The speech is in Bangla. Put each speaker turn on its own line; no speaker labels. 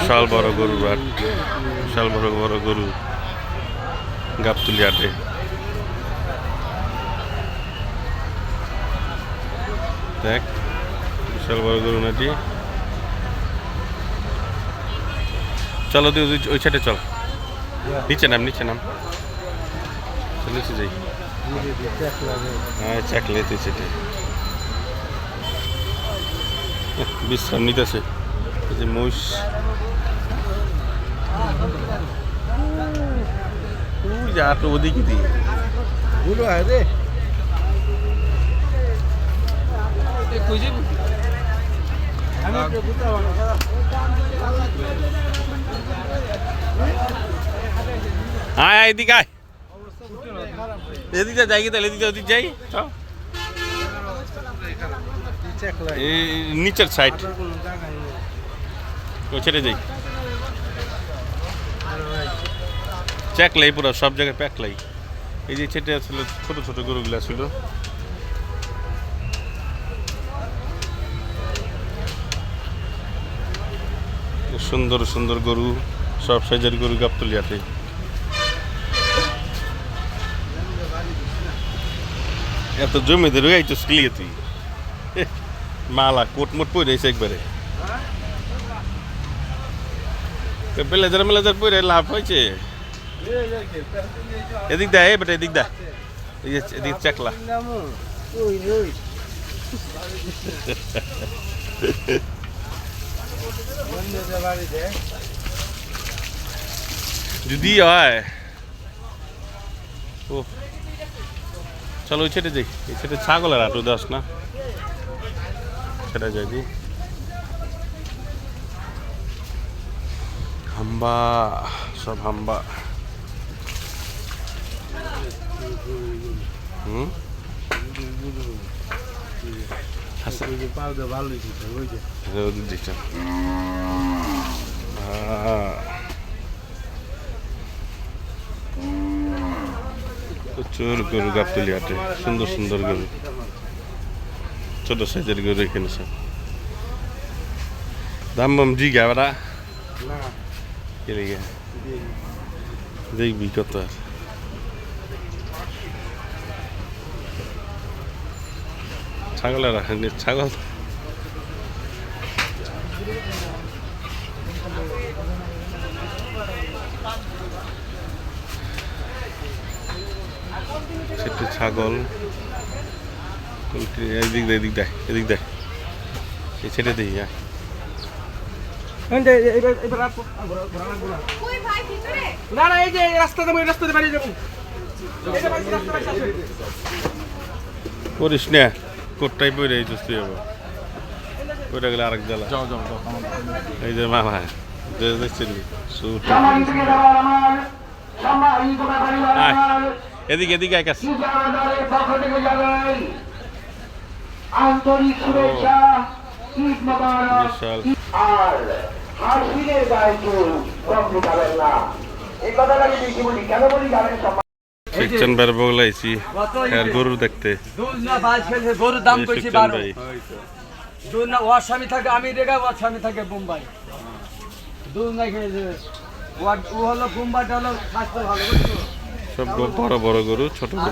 বিশাল বড় গরুর হাট, বিশাল বড় বড় গরু গাবতলী হাটে। দেখ বিশাল বড় গরু নাটি। চলো তুই ওই সাইডে চল, নিচে নাম নিচে যাই। হ্যাঁ চাকলে তুই সেটে বিশ্রাম নিতেছে। এই যে মহিষ, ওদিকে দিয়ে আয় এদিকে আয়, এদিকে যাই, তাহলে এদিকে ওদিক যাই। নিচের সাইড ওই ছেড়ে যাই। চেকলাই পুরো সব জায়গায় প্যাকলাই। এই যে ছেটে ছিল ছোট ছোট গরুগুলা ছিল। সুন্দর সুন্দর গরু, সব সাইজের গরু গাবতলী হাটে। এত জমিতে রয়েছিস ক্লিয়ে তুই, মালা কোটমোট পরে রয়েছে একবারে। ব্লেজার মেলেজার পরে লাভ হয়েছে। এদিক দেয় বেটা, এদিক দেয়, এদিক চাকলা। যদি হয় ও চলো ওই ছেটে যাই। এই ছেটে ছাগলের হাটু দাস না, সেটা যাই দি। হাম্বা, সব হাম্বা। প্রচুর গরু গাবতলী হাটে, সুন্দর সুন্দর গরু, ছোট সাইজের গরু এখানে সব। দাম বাম জিগা বেড়া দেখবি কত। আর ছাগলের ছাগল সেটা ছাগল। এদিক দেয় এদিক দেয় এদিক দেয়, এই ছেড়ে দিই।
না না, এই যে রাস্তাতে বাড়িয়ে যাবো।
করিস না, কোটটাই পরে এই চুস্তি যাবো, ওইটা গেলে আরেক জ্বালা। এই যে মামা দেখছেন এদিকে এদিকে এক আছে।
আন্তরিক শুভেচ্ছা, ঈদ মোবারক। আর হাসিনের গায়ে চুল রং ঢুকাবেন না, এই কথাটা আমি বেশি বলি। কেন বলি জানেন?
শিখছেন বের বগলাইছি আর গরু দেখতে।
গরুর দাম কইছি 12। দুধ না ওর স্বামী থাকে আমেরিকা, ওর স্বামী থাকে বোম্বাই। দুধ না খেয়ে ও হলো বোম্বাইটা হলো স্বাস্থ্য ভালো, বুঝছো?
সব বড় বড় গরু, ছোট গরু।